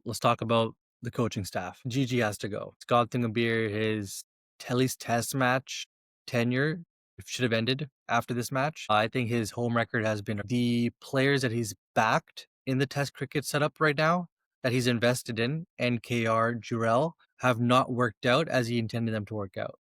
let's talk about the coaching staff. Gigi has to go. Gautam Gambhir, his Telly's test match tenure should have ended after this match. I think his home record has been the players that he's backed in the test cricket setup right now that he's invested in, NKR, Jurel, have not worked out as he intended them to work out.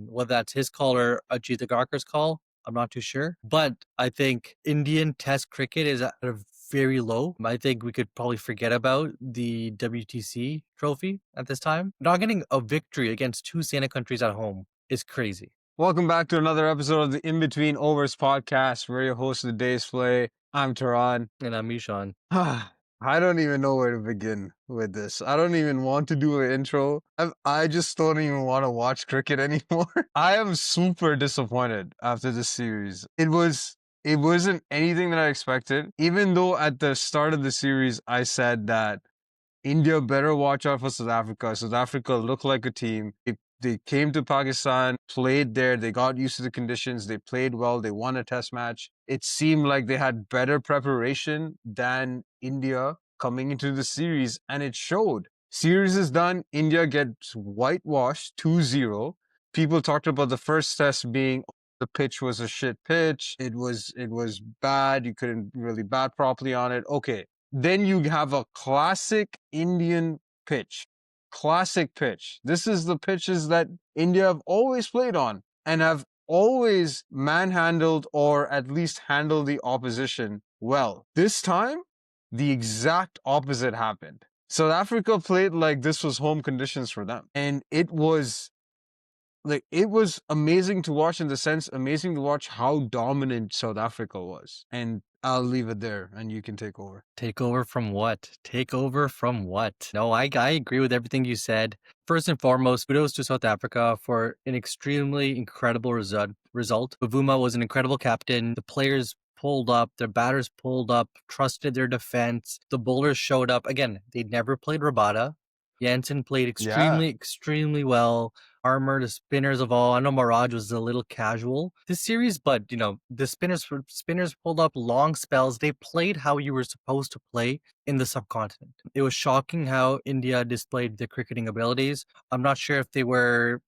Whether that's his call or Ajit Agarkar's call, I'm not too sure. But I think Indian test cricket is at a very low. I think we could probably forget about the WTC trophy at this time. Not getting a victory against two Santa countries at home is crazy. Welcome back to another episode of the In Between Overs podcast. We're your host of the day's play. I'm Taran. And I'm Ishaan. I don't even know where to begin with this. I don't even want to do an intro. I just don't even want to watch cricket anymore. I am super disappointed after this series. It wasn't anything that I expected. Even though at the start of the series, I said that India better watch out for South Africa. South Africa looked like a team. They came to Pakistan, played there, they got used to the conditions, they played well, they won a test match. It seemed like they had better preparation than India coming into the series, and it showed. Series is done, India gets whitewashed 2-0. People talked about the first test being the pitch was a shit pitch, it was bad, you couldn't really bat properly on it. Okay, then you have a classic Indian pitch. Classic pitch. This is the pitches that India have always played on and have always manhandled or at least handled the opposition well. This time, the exact opposite happened. South Africa played like this was home conditions for them. And it was amazing to watch, in the sense, amazing to watch how dominant South Africa was. And I'll leave it there and you can take over. Take over from what? Take over from what? No, I agree with everything you said. First and foremost, kudos to South Africa for an extremely incredible result. Bavuma was an incredible captain. The players pulled up, their batters pulled up, trusted their defense. The bowlers showed up. Again, they never played Rabada. Janssen played extremely well. Armour, the spinners of all. I know Maharaj was a little casual this series, but the spinners pulled up long spells. They played how you were supposed to play in the subcontinent. It was shocking how India displayed their cricketing abilities. I'm not sure if they were,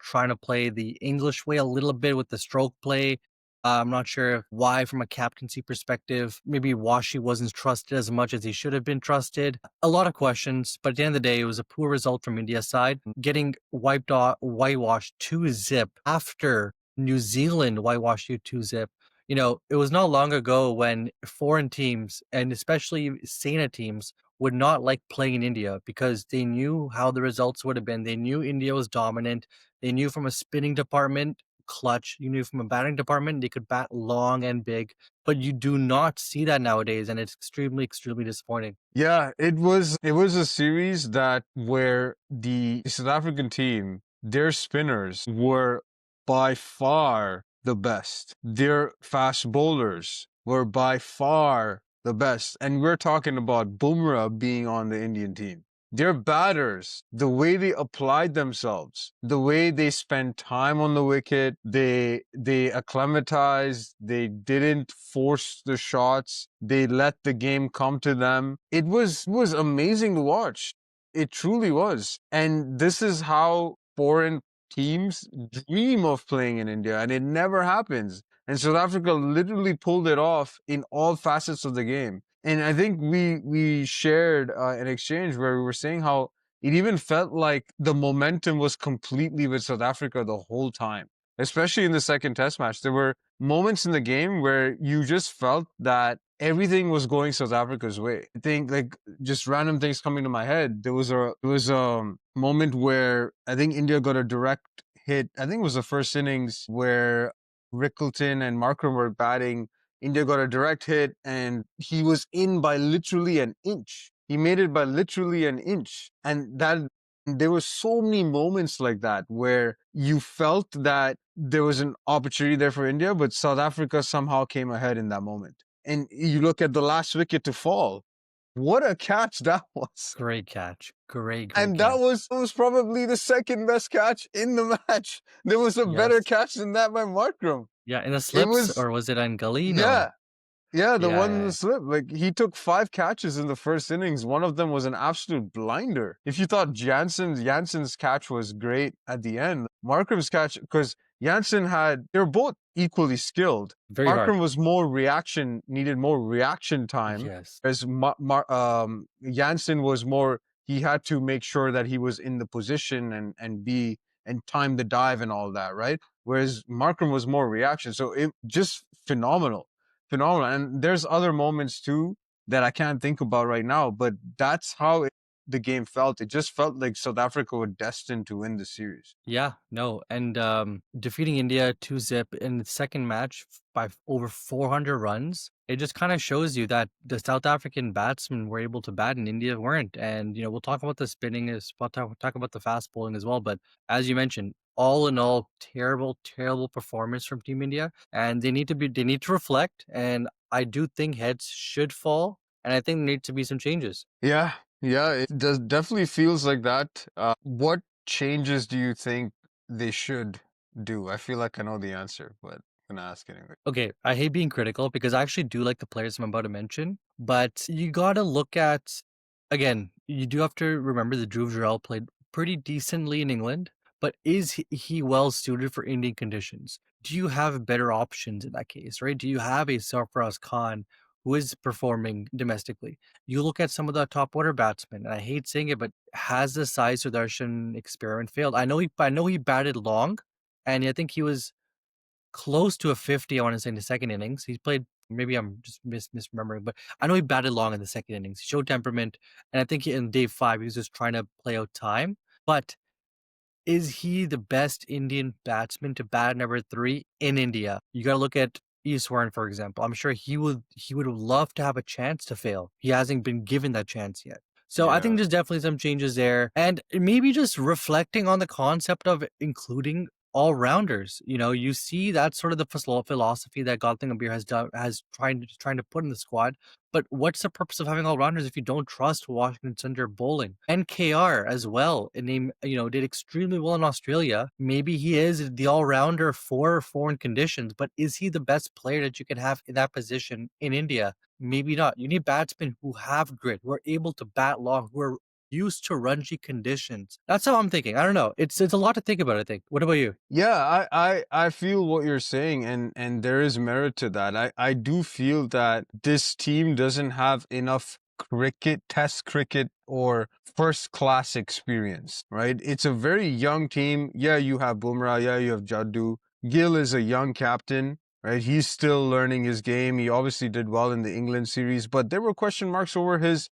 trying to play the English way a little bit with the stroke play. I'm not sure why, from a captaincy perspective, maybe Washi wasn't trusted as much as he should have been trusted. A lot of questions, but at the end of the day, it was a poor result from India's side. Getting whitewashed 2-0 after New Zealand whitewashed you 2-0. It was not long ago when foreign teams, and especially Sena teams, would not like playing in India because they knew how the results would have been. They knew India was dominant. They knew from a spinning department, clutch. You knew from a batting department they could bat long and big, but you do not see that nowadays, and it's extremely disappointing. Yeah, it was a series where the South African team, their spinners were by far the best. Their fast bowlers were by far the best, and we're talking about Bumrah being on the Indian team. Their batters, the way they applied themselves, the way they spent time on the wicket, they acclimatized, they didn't force the shots, they let the game come to them. It was amazing to watch. It truly was. And this is how foreign teams dream of playing in India, and it never happens. And South Africa literally pulled it off in all facets of the game. And I think we shared an exchange where we were saying how it even felt like the momentum was completely with South Africa the whole time, especially in the second test match. There were moments in the game where you just felt that everything was going South Africa's way. I think, like, just random things coming to my head. There was a moment where I think India got a direct hit. I think it was the first innings where Rickleton and Markram were batting. India got a direct hit and he was in by literally an inch. He made it by literally an inch. And there were so many moments like that where you felt that there was an opportunity there for India, but South Africa somehow came ahead in that moment. And you look at the last wicket to fall. What a catch that was. Great catch. Great And catch. that was probably the second best catch in the match. There was a better catch than that by Markram. Yeah, in the slips, or was it on Gully? No. Yeah. Yeah, the Yeah, one in yeah, the yeah. slip. Like he took 5 catches in the first innings. One of them was an absolute blinder. If you thought Janssen's catch was great at the end, Markram's catch, because Janssen they were both equally skilled. Very hard. Markram was needed more reaction time, Yes. as Janssen was more. He had to make sure that he was in the position and time the dive and all that, right? Whereas Markram was more reaction. So it just phenomenal. And there's other moments too that I can't think about right now, but that's how the game felt. It just felt like South Africa were destined to win the series. Yeah, no, and defeating India 2-zip in the second match by over 400 runs, it just kind of shows you that the South African batsmen were able to bat and India weren't. And we'll talk about the spinning, talk about the fast bowling as well. But as you mentioned, all in all, terrible, terrible performance from Team India, and they need to reflect. And I do think heads should fall, and I think there need to be some changes. Yeah, yeah, it does definitely feels like that. What changes do you think they should do? I feel like I know the answer, but I'm gonna ask anyway. Okay, I hate being critical because I actually do like the players I'm about to mention, but you gotta look at again, you do have to remember that Dhruv Jurel played pretty decently in England, but is he well suited for Indian conditions? Do you have better options in that case, right? Do you have a Sarfaraz Khan who is performing domestically? You look at some of the top order batsmen, and I hate saying it, but has the Sai Sudarshan experiment failed? I know he batted long, and I think he was close to a 50, I want to say, in the second innings. He's played, maybe I'm just misremembering, but I know he batted long in the second innings. He showed temperament, and I think in day 5, he was just trying to play out time. But is he the best Indian batsman to bat number 3 in India? You got to look at Eswaran, for example. I'm sure he would love to have a chance to fail. He hasn't been given that chance yet. So I think Yeah. there's definitely some changes there, and maybe just reflecting on the concept of including all rounders. You see that sort of the philosophy that Gautam Gambhir has trying to put in the squad. But what's the purpose of having all rounders if you don't trust Washington Sundar bowling? And KR as well, a name did extremely well in Australia. Maybe he is the all rounder for foreign conditions, but is he the best player that you can have in that position in India? Maybe not. You need batsmen who have grit, who are able to bat long, who are used to Ranji conditions. That's how I'm thinking. I don't know. It's a lot to think about, I think. What about you? Yeah, I feel what you're saying, and there is merit to that. I do feel that this team doesn't have enough test cricket or first class experience, right? It's a very young team. Yeah, you have Bumrah, yeah, you have Jaddu. Gill is a young captain, right? He's still learning his game. He obviously did well in the England series, but there were question marks over his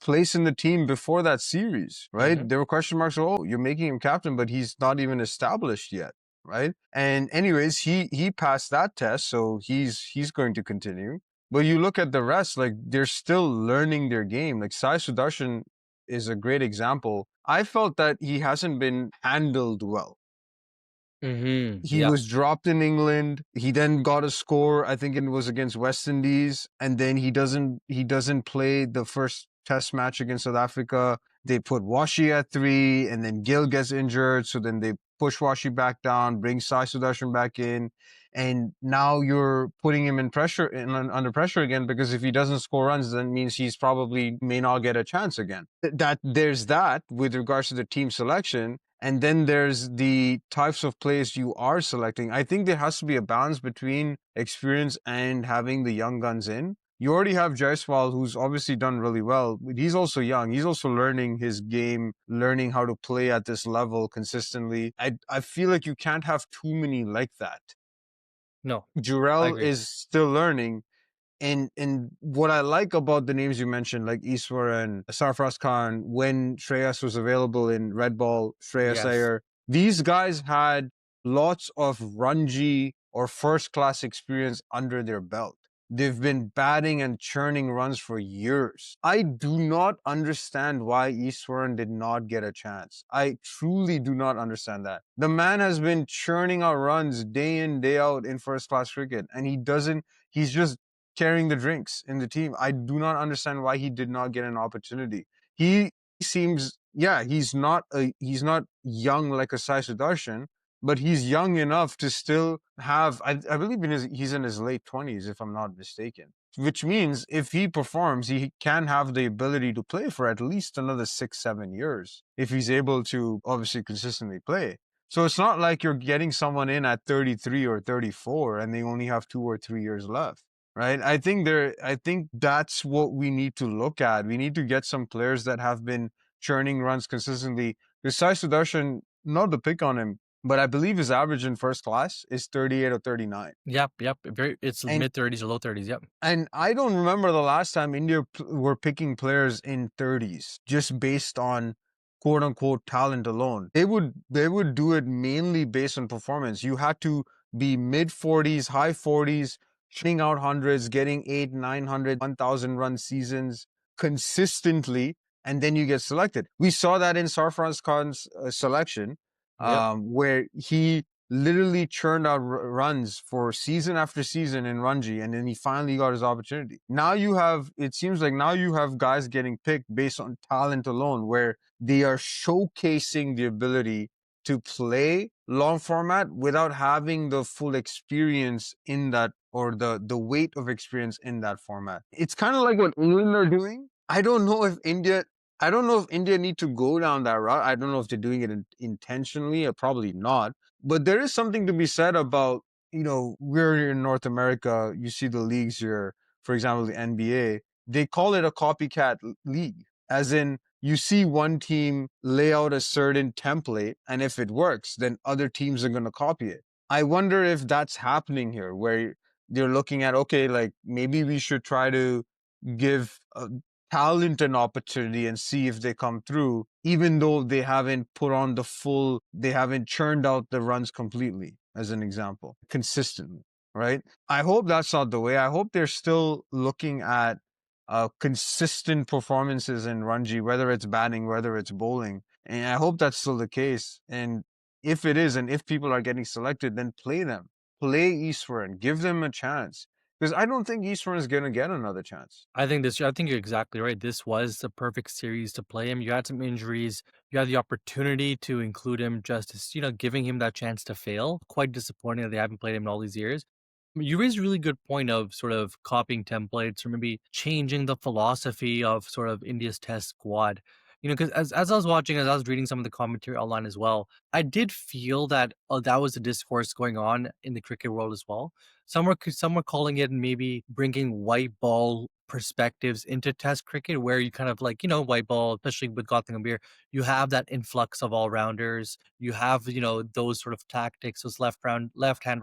place in the team before that series, Hmm. right? There were question marks. Oh, you're making him captain, but he's not even established yet, right? And anyways, he passed that test, so he's going to continue. But you look at the rest, like they're still learning their game. Like Sai Sudarshan is a great example. I felt that he hasn't been handled well. He Yeah. was dropped in England. He then got a score. I think it was against West Indies, and then he doesn't play the first Test match against South Africa. They put Washi at 3, and then Gill gets injured, so then they push Washi back down, bring Sai Sudarshan back in, and now you're putting him under pressure again because if he doesn't score runs, then means he's probably may not get a chance again. That there's that with regards to the team selection. And then there's the types of players you are selecting. I think there has to be a balance between experience and having the young guns in. You already have Jaiswal, who's obviously done really well, but he's also young. He's also learning his game, learning how to play at this level consistently. I feel like you can't have too many like that. No, I Jurel agree. is still learning, and what I like about the names you mentioned, like Iswar and Sarfraz Khan, when Shreyas was available in Red Ball, Shreyas Yes. Iyer, these guys had lots of Ranji or first class experience under their belt. They've been batting and churning runs for years. I do not understand why Iswaran did not get a chance. I truly do not understand that. The man has been churning out runs day in, day out in first class cricket, and he's just carrying the drinks in the team. I do not understand why he did not get an opportunity. He seems, yeah, he's not young like a Sai Sudarshan, but he's young enough to still have. I believe he's in his late 20s, if I'm not mistaken. which means if he performs, he can have the ability to play for at least another 6-7 years if he's able to obviously consistently play. So it's not like you're getting someone in at 33 or 34 and they only have 2 or 3 years left. Right. I think that's what we need to look at. We need to get some players that have been churning runs consistently. Because Sai Sudarshan, not the pick on him, but I believe his average in first class is 38 or 39. Yep. It's And mid 30s or low 30s. Yep. and I don't remember the last time India were picking players in 30s just based on quote unquote talent alone. They would do it mainly based on performance. You had to be mid 40s, high 40s, churning out hundreds, getting 8, 900, 1,000 run seasons consistently, and then you get selected. We saw that in Sarfaraz Khan's selection, Yep. where he literally churned out runs for season after season in Ranji, and then he finally got his opportunity. Now it seems like now you have guys getting picked based on talent alone, where they are showcasing the ability to play long format without having the full experience in that, or the weight of experience in that format. It's kind of like what England are doing. I don't know if India need to go down that route. I don't know if they're doing it intentionally, or probably not. But there is something to be said about, we're in North America. You see the leagues here, for example, the NBA, they call it a copycat league, as in you see one team lay out a certain template, and if it works, then other teams are going to copy it. I wonder if that's happening here, where they're looking at, okay, like maybe we should try to give talent an opportunity and see if they come through, even though they haven't they haven't churned out the runs completely, as an example, consistently, right? I hope that's not the way. I hope they're still looking at consistent performances in Ranji, whether it's batting, whether it's bowling. And I hope that's still the case. And if it is, and if people are getting selected, then play them. Play Eswaran. Give them a chance. Because I don't think Eswaran is going to get another chance. I think you're exactly right. This was the perfect series to play him. You had some injuries. You had the opportunity to include him, just as, giving him that chance to fail. Quite disappointing that they haven't played him in all these years. You raised a really good point of sort of copying templates or maybe changing the philosophy of sort of India's test squad. Because as I was watching, as I was reading some of the commentary online as well, I did feel that that was a discourse going on in the cricket world as well. Some were calling it maybe bringing white ball perspectives into test cricket, where you kind of like, white ball, especially with Gautam Gambhir, you have that influx of all rounders. You have, those sort of tactics, those left hand, hand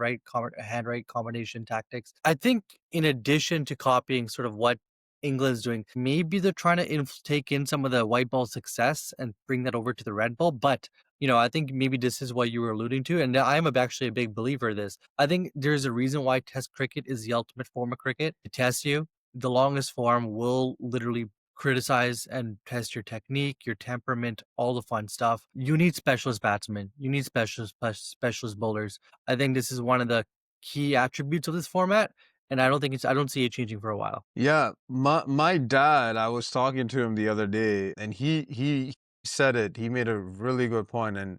right combination tactics. I think in addition to copying sort of what England's doing, maybe they're trying to take in some of the white ball success and bring that over to the red ball. But I think maybe this is what you were alluding to, and I'm actually a big believer of this. I think there's a reason why Test cricket is the ultimate form of cricket. It tests you. The longest form will literally criticize and test your technique, your temperament, all the fun stuff. You need specialist batsmen. You need specialist bowlers. I think this is one of the key attributes of this format, and I don't see it changing for a while. Yeah, my dad, I was talking to him the other day, and he said it. He made a really good point, and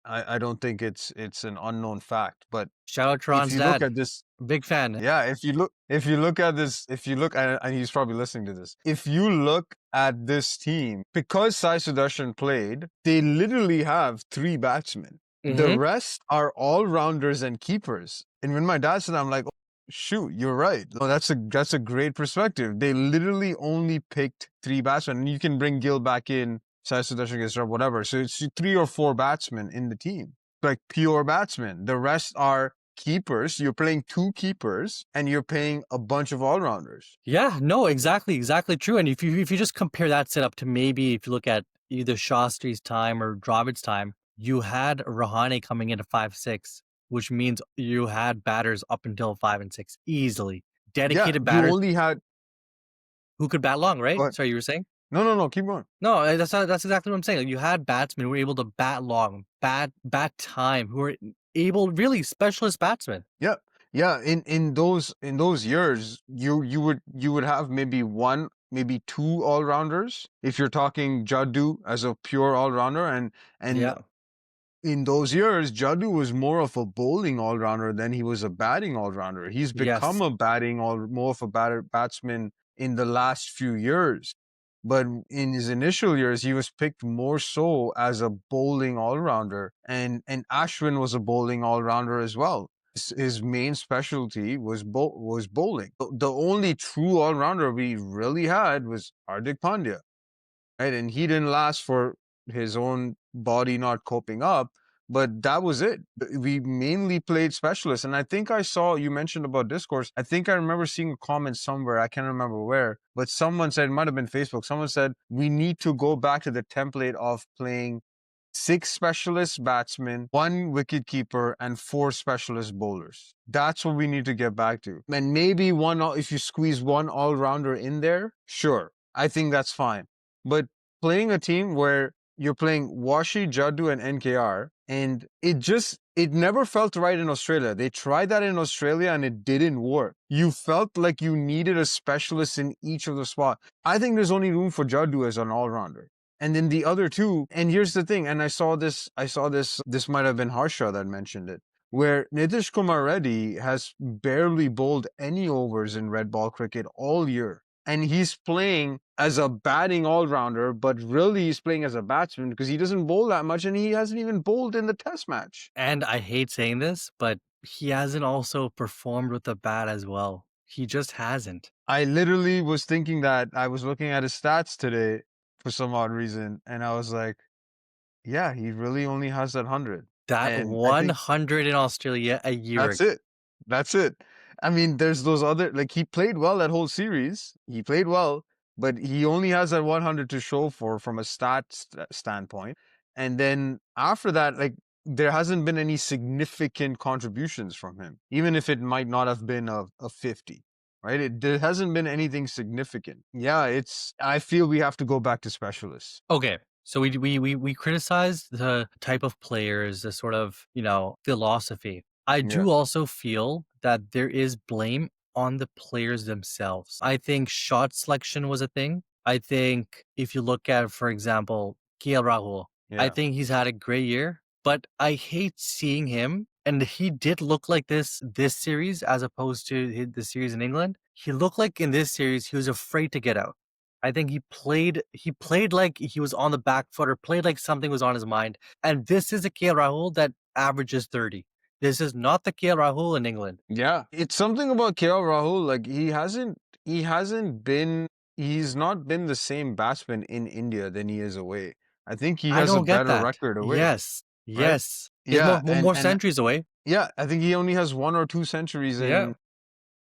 I don't think it's an unknown fact. But Shout out if Tron's you look dad. at this, Big fan. yeah, if you look at this, if you look at, and he's probably listening to this, if you look at this team, because Sai Sudarshan played, they literally have three batsmen. The Mm-hmm. rest are all rounders and keepers. And when my dad said, I'm like, shoot, you're right. No, that's a great perspective. They literally only picked three batsmen, and you can bring Gill back in, Sai Sudarshan gets or whatever. So it's 3 or 4 batsmen in the team, like pure batsmen. The rest are keepers. You're playing two keepers, and you're playing a bunch of all rounders. Yeah, no, exactly true. And if you just compare that setup to maybe if you look at either Shastri's time or Dravid's time, you had Rahane coming in at 5-6, which means you had batters up until 5 and 6 easily. Yeah, Dedicated you batters only had. who could bat long, right? But Sorry, you were saying? no, keep going. No, that's exactly what I'm saying. Like, you had batsmen who were able to bat long, bat time, who were able, really specialist batsmen. Yeah, yeah. In those years, you would have maybe one, maybe two all rounders if you're talking Jaddu as a pure all rounder, and Yeah. in those years, Jaddu was more of a bowling all-rounder than he was a batting all-rounder. He's become Yes. a batting or more of a batsman in the last few years. But in his initial years, he was picked more so as a bowling all-rounder, and Ashwin was a bowling all-rounder as well. His main specialty was bowling. The only true all-rounder we really had was Hardik Pandya, right? And he didn't last for his own body not coping up, but that was it. We mainly played specialists. And I think I saw you mentioned about discourse. I think I remember seeing a comment somewhere. I can't remember where, but someone said, it might have been Facebook. Someone said, we need to go back to the template of playing 6 specialist batsmen, 1 wicket keeper, and 4 specialist bowlers. That's what we need to get back to. And maybe one, if you squeeze one all-rounder in there, sure, I think that's fine. But playing a team where you're playing Washi, Jaddu, and NKR, and it never felt right in Australia. They tried that in Australia and it didn't work. You felt like you needed a specialist in each of the spots. I think there's only room for Jaddu as an all-rounder. And then the other two, and here's the thing, and I saw this, this might have been Harsha that mentioned it, where Nitish Kumar Reddy has barely bowled any overs in red ball cricket all year. And he's playing as a batting all-rounder, but really he's playing as a batsman because he doesn't bowl that much and he hasn't even bowled in the test match. And I hate saying this, but he hasn't also performed with the bat as well. He just hasn't. I literally was thinking that. I was looking at his stats today for some odd reason, and I was like, yeah, he really only has that 100. That And I think 100 in Australia a year that's ago. it. That's it. I mean, there's those other, like, he played well that whole series. He played well, but he only has that 100 to show for from a standpoint. And then after that, like, there hasn't been any significant contributions from him, even if it might not have been a 50, right? There hasn't been anything significant. Yeah, I feel we have to go back to specialists. Okay. So we criticize the type of players, the sort of, philosophy. I do also feel that there is blame on the players themselves. I think shot selection was a thing. I think if you look at, for example, KL Rahul, I think he's had a great year, but I hate seeing him. And he did look like this series as opposed to the series in England. He looked like in this series he was afraid to get out. I think he played like he was on the back foot or played like something was on his mind. And this is a KL Rahul that averages 30. This is not the KL Rahul in England. Yeah. It's something about KL Rahul. Like he's not been the same batsman in India than he is away. I think he I has a don't get better that. record away. Yes. Right? Yes. He has Yeah. more centuries away. Yeah, I think he only has 1 or 2 centuries Yeah.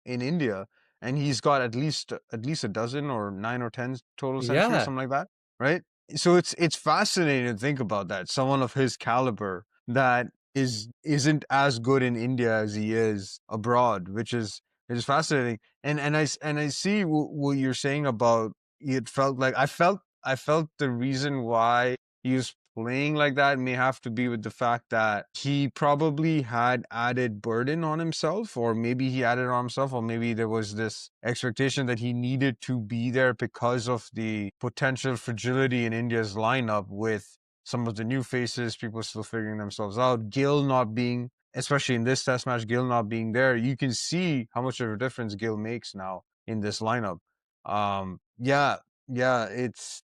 in India, and he's got at least a dozen or 9 or 10 total centuries, Yeah. something like that, right? So it's fascinating to think about that. Someone of his caliber that isn't as good in India as he is abroad, which is fascinating. And I see what you're saying about it. Felt like I felt the reason why he was playing like that may have to be with the fact that he probably had added burden on himself, or maybe he added on himself, or maybe there was this expectation that he needed to be there because of the potential fragility in India's lineup with some of the new faces, people still figuring themselves out. Gill not being, especially in this test match, Gill not being there, you can see how much of a difference Gill makes now in this lineup. Yeah, it's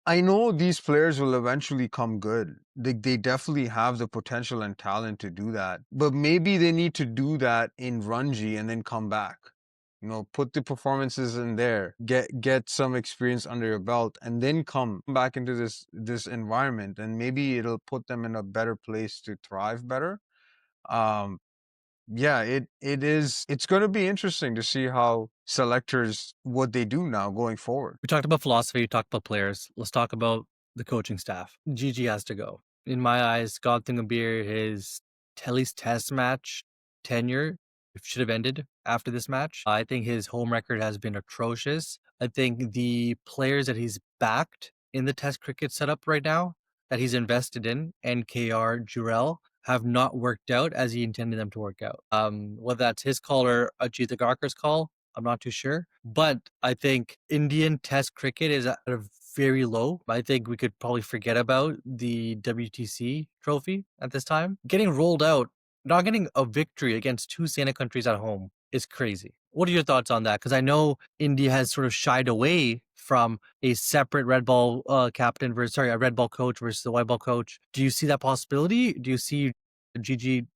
I know these players will eventually come good. They definitely have the potential and talent to do that. But maybe they need to do that in Ranji and then come back. Put the performances in there, get some experience under your belt, and then come back into this environment, and maybe it'll put them in a better place to thrive better. Um, yeah, it's going to be interesting to see how selectors what they do now going forward. We talked about philosophy, we talked about players. Let's talk about the coaching staff. Gigi has to go. In my eyes, Gautam Gambhir, his Telly's test match tenure should have ended after this match. I think his home record has been atrocious. I think the players that he's backed in the test cricket setup right now, that he's invested in, NKR, Jurel, have not worked out as he intended them to work out. Whether that's his call or Ajit Agarkar's call, I'm not too sure. But I think Indian test cricket is at a very low. I think we could probably forget about the WTC trophy at this time. Getting rolled out, not getting a victory against two Santa countries at home is crazy. What are your thoughts on that? Because I know India has sort of shied away from a separate red ball captain versus, sorry, a red ball coach versus the white ball coach. Do you see that possibility? Do you see Gigi,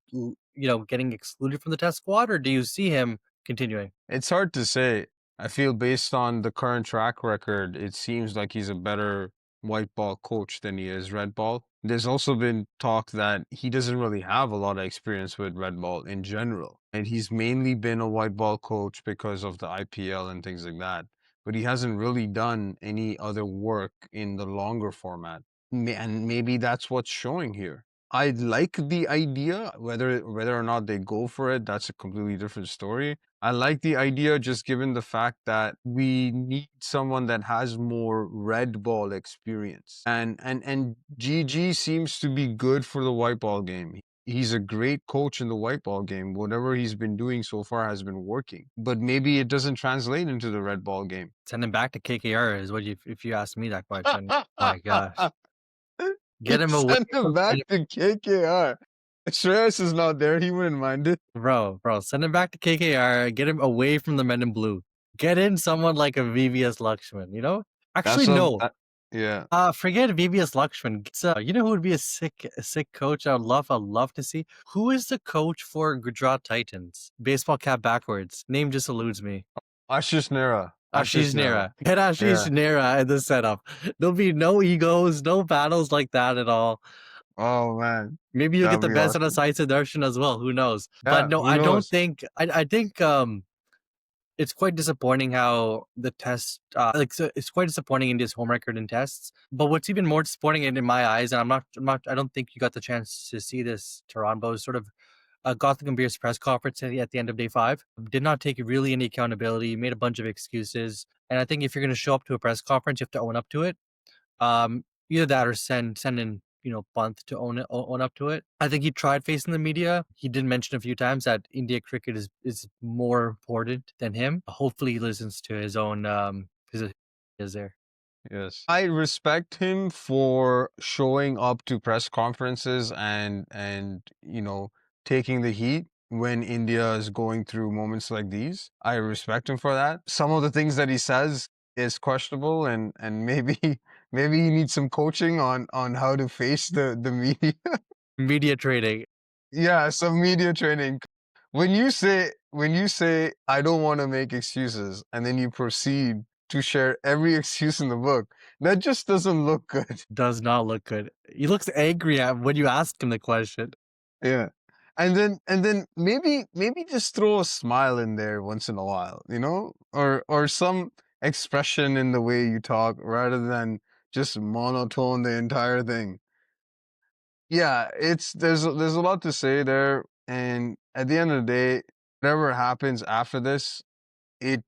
getting excluded from the test squad, or do you see him continuing? It's hard to say. I feel based on the current track record, it seems like he's a better white ball coach than he is red ball. There's also been talk that he doesn't really have a lot of experience with red ball in general. And he's mainly been a white ball coach because of the IPL and things like that. But he hasn't really done any other work in the longer format. And maybe that's what's showing here. I like the idea, whether or not they go for it, that's a completely different story. I like the idea just given the fact that we need someone that has more red ball experience. And GG seems to be good for the white ball game. He's a great coach in the white ball game. Whatever he's been doing so far has been working. But maybe it doesn't translate into the red ball game. Send him back to KKR is what if you ask me that question. My gosh. Get him away Send him from back to KKR. Shreyas is not there. He wouldn't mind it. Bro, send him back to KKR. Get him away from the men in blue. Get in someone like a VVS Laxman, Actually, no. Yeah. Forget VVS Laxman. You know who would be a sick coach? I'd love to see. Who is the coach for Gujarat Titans? Baseball cap backwards. Name just eludes me. Ashish Nehra. Ashish Nehra. Get Ashish Nehra in the setup. There'll be no egos, no battles like that at all. Oh man. Maybe you'll get the best out of Sai Sudarshan as well. Who knows? Yeah, but no, I don't think. I think it's quite disappointing how the test. It's quite disappointing India's home record in tests. But what's even more disappointing in my eyes, and I don't think you got the chance to see this, Taran, but it was sort of Gautam Gambhir's press conference at the end of day 5 did not take really any accountability, made a bunch of excuses. And I think if you're going to show up to a press conference, you have to own up to it. Either that or send in, Pant to own up to it. I think he tried facing the media. He did mention a few times that India cricket is more important than him. Hopefully he listens to his own, is there. Yes. I respect him for showing up to press conferences and taking the heat when India is going through moments like these. I respect him for that. Some of the things that he says is questionable and maybe he needs some coaching on how to face the media. Media training. Yeah, some media training. When you say I don't want to make excuses and then you proceed to share every excuse in the book, that just doesn't look good. Does not look good. He looks angry when you ask him the question. Yeah. And then maybe just throw a smile in there once in a while, or some expression in the way you talk rather than just monotone the entire thing. Yeah, there's a lot to say there, and at the end of the day, whatever happens after this, it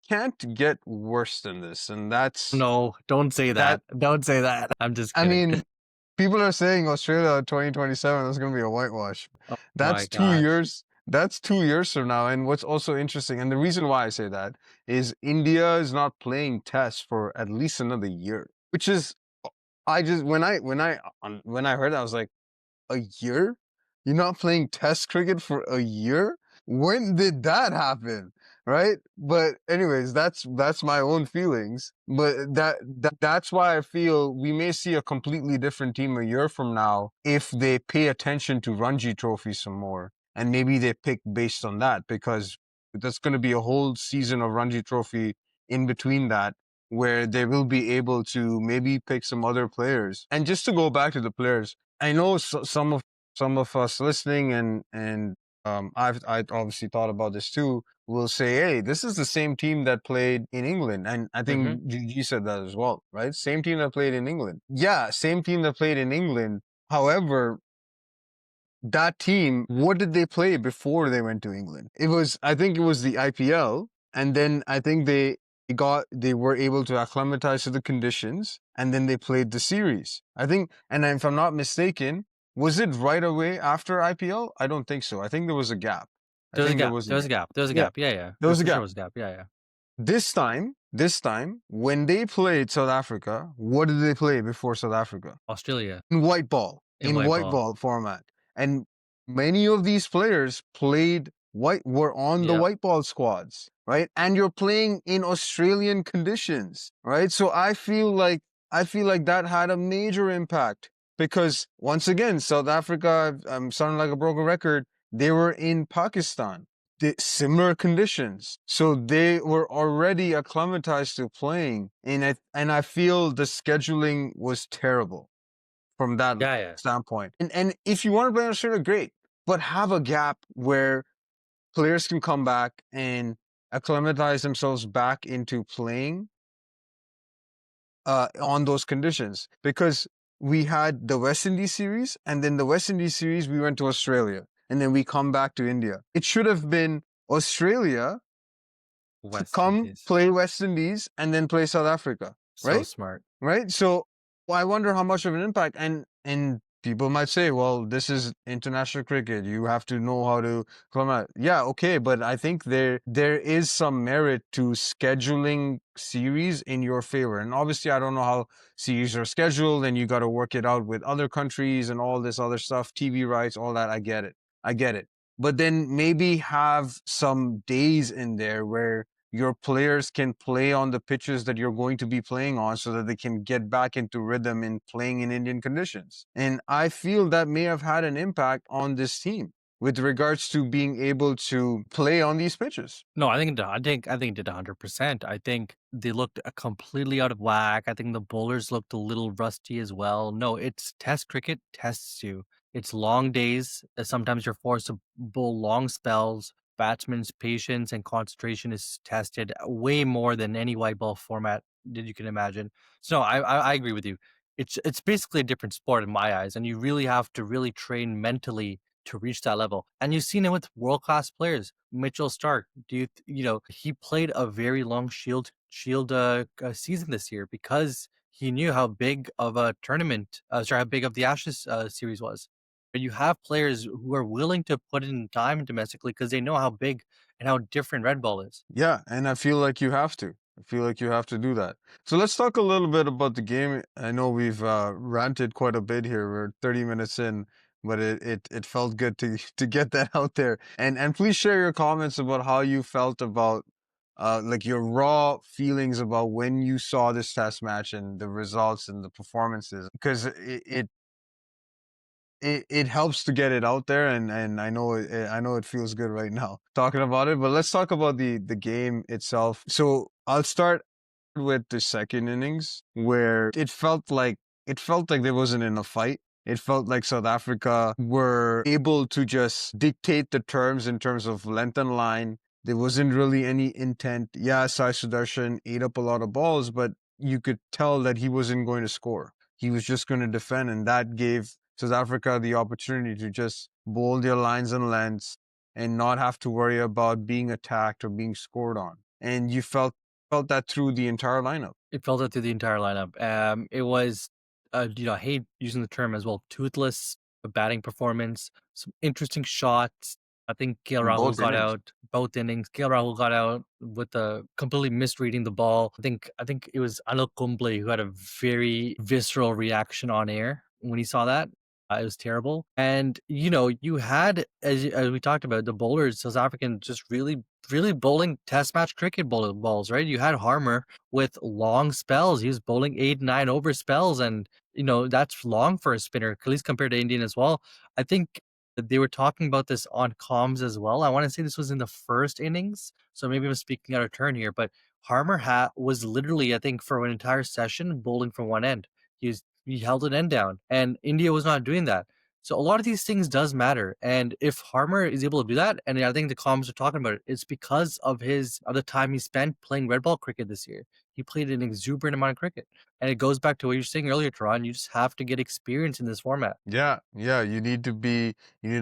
can't get worse than this, and that's No, don't say that. Don't say that. I'm just kidding. I mean, people are saying Australia 2027 is going to be a whitewash. Oh That's 2 years. That's 2 years from now. And what's also interesting, and the reason why I say that is India is not playing tests for at least another year, which is, I just when I heard that, I was like, a year? You're not playing test cricket for a year? When did that happen? Right? But anyways, that's my own feelings. But that's why I feel we may see a completely different team a year from now if they pay attention to Ranji Trophy some more. And maybe they pick based on that, because that's going to be a whole season of Ranji Trophy in between that, where they will be able to maybe pick some other players. And just to go back to the players, I know some of us listening and I obviously thought about this too, will say, hey, this is the same team that played in England. And I think Gigi said that as well, right? Same team that played in England. Yeah, same team that played in England. However, that team, what did they play before they went to England? I think it was the IPL. And then I think they were able to acclimatize to the conditions, and then they played the series. I think, and if I'm not mistaken, was it right away after IPL? I don't think so. I think there was a gap. There was a gap. Yeah. There was a gap. There was a gap. Yeah. This time, This time, when they played South Africa, what did they play before South Africa? Australia In white ball, in in white white ball. ball format. And many of these players were on the Yeah. white ball squads, right? And you're playing in Australian conditions, right? So I feel like that had a major impact because once again, South Africa, I'm sounding like a broken record, they were in Pakistan. Similar conditions, so they were already acclimatized to playing, and I feel the scheduling was terrible from that Yeah, yeah. standpoint. And if you want to play in Australia, great, but have a gap where players can come back and acclimatize themselves back into playing on those conditions. Because we had the West Indies series, and then the West Indies series we went to Australia, and then we come back to India. It should have been Australia to West come Indies. play West Indies and then play South Africa, So right? smart. Right? So I wonder how much of an impact. And people might say, well, this is international cricket. You have to know how to come out. Yeah, okay, but I think there is some merit to scheduling series in your favor. And obviously, I don't know how series are scheduled, and you got to work it out with other countries and all this other stuff, TV rights, all that. I get it. I get it. But then maybe have some days in there where your players can play on the pitches that you're going to be playing on so that they can get back into rhythm in playing in Indian conditions. And I feel that may have had an impact on this team with regards to being able to play on these pitches. No, I think it did 100%. I think they looked completely out of whack. I think the bowlers looked a little rusty as well. No, it's test cricket tests you. It's long days. Sometimes you're forced to bowl long spells. Batsmen's patience and concentration is tested way more than any white ball format that you can imagine. So no, I agree with you. It's basically a different sport in my eyes, and you really have to really train mentally to reach that level. And you've seen it with world class players. Mitchell Stark, he played a very long shield season this year because he knew how big of a tournament, how big of the Ashes series was. But you have players who are willing to put in time domestically because they know how big and how different red ball is. Yeah, and I feel like you have to. I feel like you have to do that. So let's talk a little bit about the game. I know we've ranted quite a bit here. We're 30 minutes in, but it felt good to to get that out there. And please share your comments about how you felt about like your raw feelings about when you saw this test match and the results and the performances, because it helps to get it out there, and I know it feels good right now talking about it. But let's talk about the game itself. So I'll start with the second innings, where it felt like there wasn't enough fight. It felt like South Africa were able to just dictate the terms in terms of length and line. There wasn't really any intent. Yeah, Sai Sudarshan ate up a lot of balls, but you could tell that he wasn't going to score. He was just going to defend, and that gave South Africa the opportunity to just bowl their lines and lengths and not have to worry about being attacked or being scored on. And you felt that through the entire lineup. It felt it through the entire lineup. It was, I hate using the term as well, toothless batting performance, some interesting shots. I think KL In Rahul both got innings. out both innings. KL Rahul got out with the completely misreading the ball. I think it was Anil Kumble who had a very visceral reaction on air when he saw that. It was terrible. And you had, as we talked about, the bowlers, South African, just really, really bowling test match cricket balls, right? You had Harmer with long spells. He was bowling 8, 9 over spells, and that's long for a spinner, at least compared to Indian as well. I think that they were talking about this on comms as well. I want to say this was in the first innings, so maybe I'm speaking out of turn here, but Harmer was literally, I think, for an entire session bowling from one end. He held an end down, and India was not doing that. So a lot of these things does matter, and if Harmer is able to do that, and I think the comms are talking about it, it's because of the time he spent playing red ball cricket this year. He played an exuberant amount of cricket, and it goes back to what you were saying earlier, Teron. You just have to get experience in this format. Yeah, yeah, you need to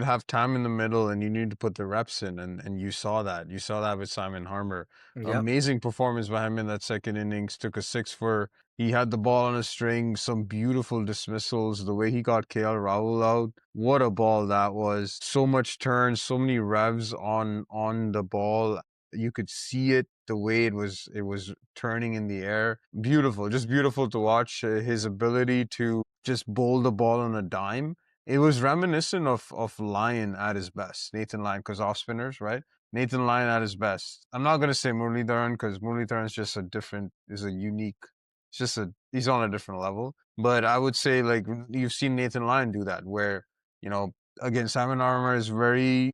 have time in the middle, and you need to put the reps in, and you saw that. You saw that with Simon Harmer. Yep. Amazing performance by him in that second innings. Took a six for. He had the ball on a string, some beautiful dismissals, the way he got KL Rahul out. What a ball that was. So much turn, so many revs on the ball. You could see it the way it was turning in the air. Beautiful, just beautiful to watch. His ability to just bowl the ball on a dime. It was reminiscent of Lyon at his best. Nathan Lyon, because off spinners, right? Nathan Lyon at his best. I'm not gonna say Muralidharan because Muralidharan is just a different, is a unique. It's just he's on a different level. But I would say like you've seen Nathan Lyon do that, where you know again Simon Armour is very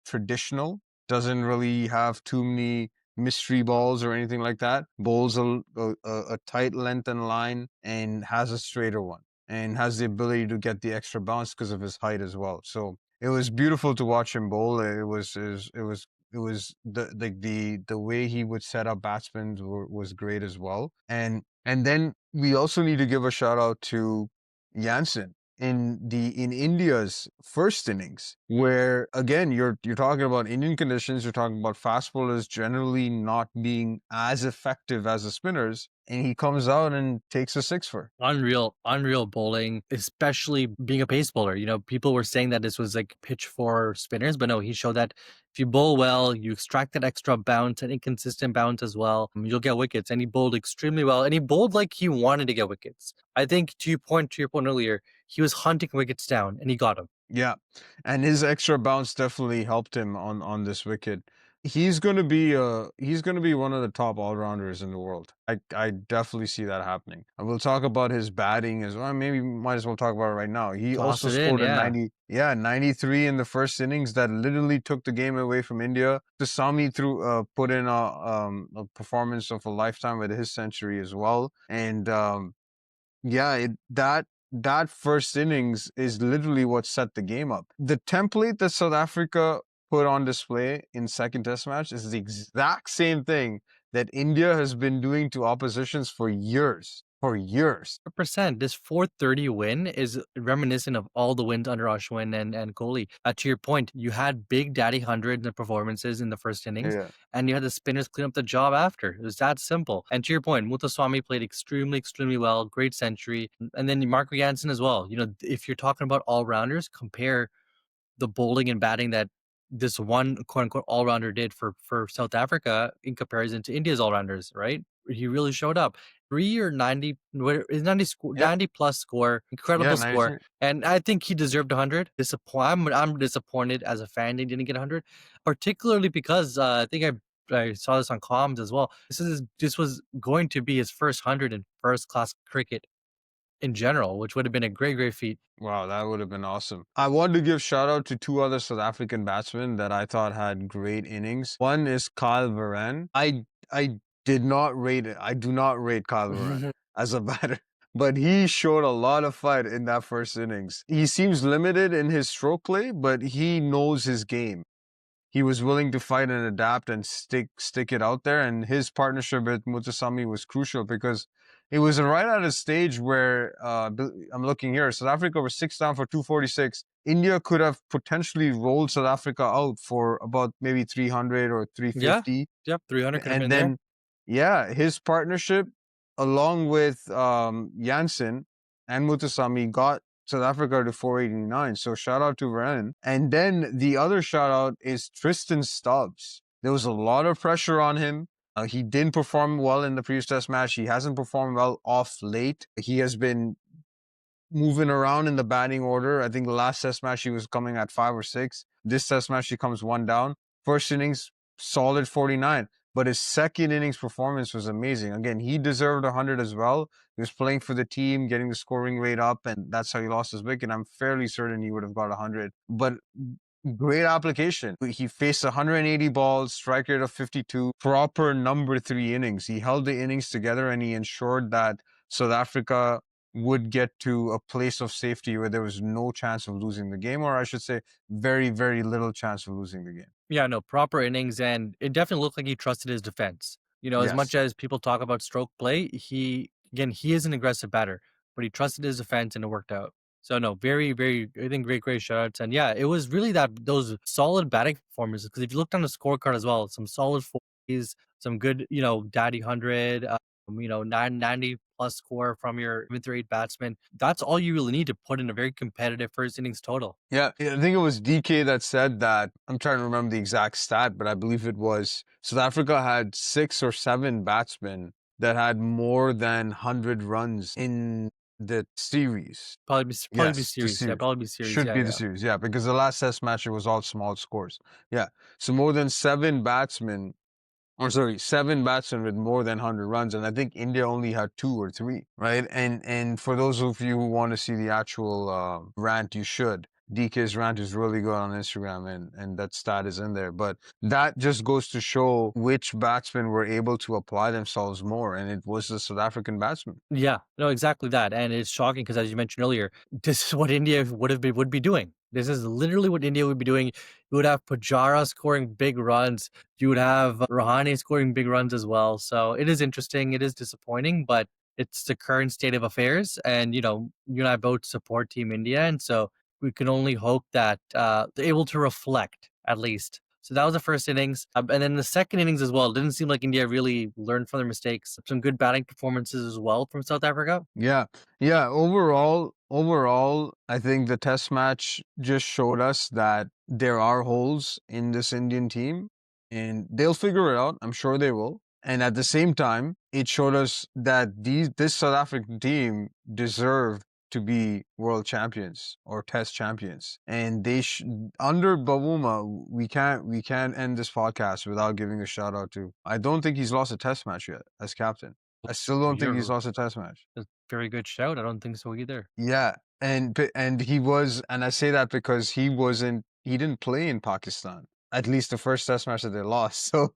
traditional, doesn't really have too many mystery balls or anything like that. Bowls a tight length and line and has a straighter one and has the ability to get the extra bounce because of his height as well. So it was beautiful to watch him bowl. It was the way he would set up batsmen was great as well. And then we also need to give a shout out to Janssen in India's first innings, where again you're talking about Indian conditions, you're talking about fast bowlers generally not being as effective as the spinners, and he comes out and takes a six for. Unreal bowling, especially being a pace bowler. People were saying that this was like pitch for spinners, but no, he showed that if you bowl well, you extract that extra bounce and inconsistent bounce as well, you'll get wickets. And he bowled extremely well, and he bowled like he wanted to get wickets. I think to your point earlier, he was hunting wickets down, and he got them. Yeah, and his extra bounce definitely helped him on this wicket. He's gonna be one of the top all rounders in the world. I definitely see that happening. And we'll talk about his batting as well. Maybe might as well talk about it right now. He Toss also it in, scored a yeah. 93 in the first innings that literally took the game away from India. Muthusamy put in a performance of a lifetime with his century as well. And yeah, that first innings is literally what set the game up. The template that South Africa put on display in second test match is the exact same thing that India has been doing to oppositions for years. For years. 100%. This 430 win is reminiscent of all the wins under Ashwin and Kohli. To your point, you had big daddy hundreds and performances in the first innings, Yeah. and you had the spinners clean up the job after. It was that simple. And to your point, Muthusamy played extremely well, great century, and then Marco Jansen as well. If you're talking about all rounders, compare the bowling and batting that this one quote unquote all rounder did for South Africa in comparison to India's all rounders, right? He really showed up. 3 or 90, is 90 Yeah. 90 plus score, Yeah, incredible score, 93. and I think he deserved 100. I'm disappointed as a fan he didn't get 100, particularly because I think I saw this on comms as well. This was going to be his first 100 in first class cricket in general, which would have been a great feat. Wow, that would have been awesome. I want to give shout out to two other South African batsmen that I thought had great innings. One is Kyle Verreynne. I did not rate it. I do not rate Kyle Verreynne as a batter. But he showed a lot of fight in that first innings. He seems limited in his stroke play, but he knows his game. He was willing to fight and adapt and stick it out there. And his partnership with Muthusamy was crucial because it was right at a stage where I'm looking here. South Africa was 6 down for 246. India could have potentially rolled South Africa out for about maybe 300 or Yeah, 350. yep, 300 could have And been there. then, yeah, his partnership along with Janssen and Muthusamy got South Africa to 489. So shout out to Verreynne. And then the other shout out is Tristan Stubbs. There was a lot of pressure on him. He didn't perform well in the previous test match. He hasn't performed well off late. He has been moving around in the batting order. I think the last test match he was coming at 5 or 6. This test match he comes one down. First innings, solid 49. But his second innings performance was amazing. Again, he deserved 100 as well. He was playing for the team, getting the scoring rate up, and that's how he lost his wicket. I'm fairly certain he would have got 100. But great application. He faced 180 balls, strike rate of 52, proper number 3 innings. He held the innings together and he ensured that South Africa would get to a place of safety where there was no chance of losing the game, or I should say, very little chance of losing the game. Yeah, no, proper innings, and it definitely looked like he trusted his defense. As much Yes. as people talk about stroke play, he is an aggressive batter, but he trusted his defense and it worked out. So no, very, I think great shout outs. And yeah, it was really those solid batting performances. Because if you looked on the scorecard as well, some solid 40s, some good, daddy 100, 90 plus score from your 7th or 8th batsman. That's all you really need to put in a very competitive first innings total. Yeah, I think it was DK that said that. I'm trying to remember the exact stat, but I believe it was South Africa had 6 or 7 batsmen that had more than 100 runs in the series. Probably be Yes, the series. Yeah, series. probably be series. Should Yeah, be the yeah. series, yeah, because the last test match, it was all small scores. Yeah. So more than 7 batsmen, or sorry, 7 batsmen with more than 100 runs, and I think India only had 2 or 3, right? And for those of you who want to see the actual rant, you should. DK's rant is really good on Instagram, and that stat is in there. But that just goes to show which batsmen were able to apply themselves more, and it was the South African batsman. Yeah, no, exactly that, and it's shocking because, as you mentioned earlier, this is what India would be doing. This is literally what India would be doing. You would have Pujara scoring big runs. You would have Rahane scoring big runs as well. So it is interesting. It is disappointing, but it's the current state of affairs. And you and I both support Team India, and so we can only hope that they're able to reflect at least. So that was the first innings. And then the second innings as well. It didn't seem like India really learned from their mistakes. Some good batting performances as well from South Africa. Yeah, yeah. Overall, I think the test match just showed us that there are holes in this Indian team, and they'll figure it out. I'm sure they will. And at the same time, it showed us that this South African team deserved to be world champions or test champions. And under Bavuma, we can't end this podcast without giving a shout out to. I don't think he's lost a test match yet as captain. I still don't think he's You're lost a test match. a very good shout. I don't think so either. Yeah, and he was, and I say that because he didn't play in Pakistan. At least the first test match that they lost. So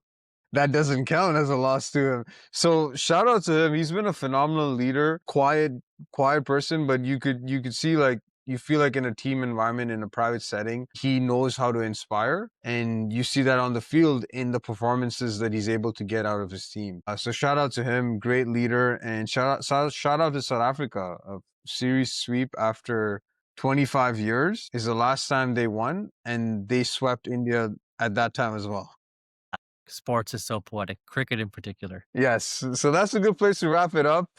that doesn't count as a loss to him. So shout out to him. He's been a phenomenal leader, quiet person, but you could see, like, you feel like in a team environment, in a private setting, he knows how to inspire, and you see that on the field in the performances that he's able to get out of his team. So shout out to him, great leader, and shout out to South Africa. A series sweep after 25 years is the last time they won, and they swept India at that time as well. Sports is so poetic, cricket in particular. Yes, so that's a good place to wrap it up.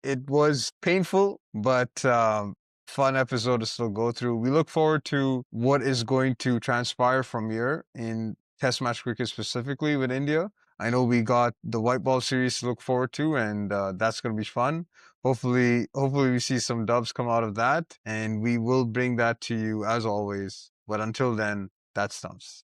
It was painful, but fun episode to still go through. We look forward to what is going to transpire from here in Test match cricket specifically with India. I know we got the white ball series to look forward to, and that's going to be fun. Hopefully we see some dubs come out of that, and we will bring that to you as always. But until then, that's Stumps.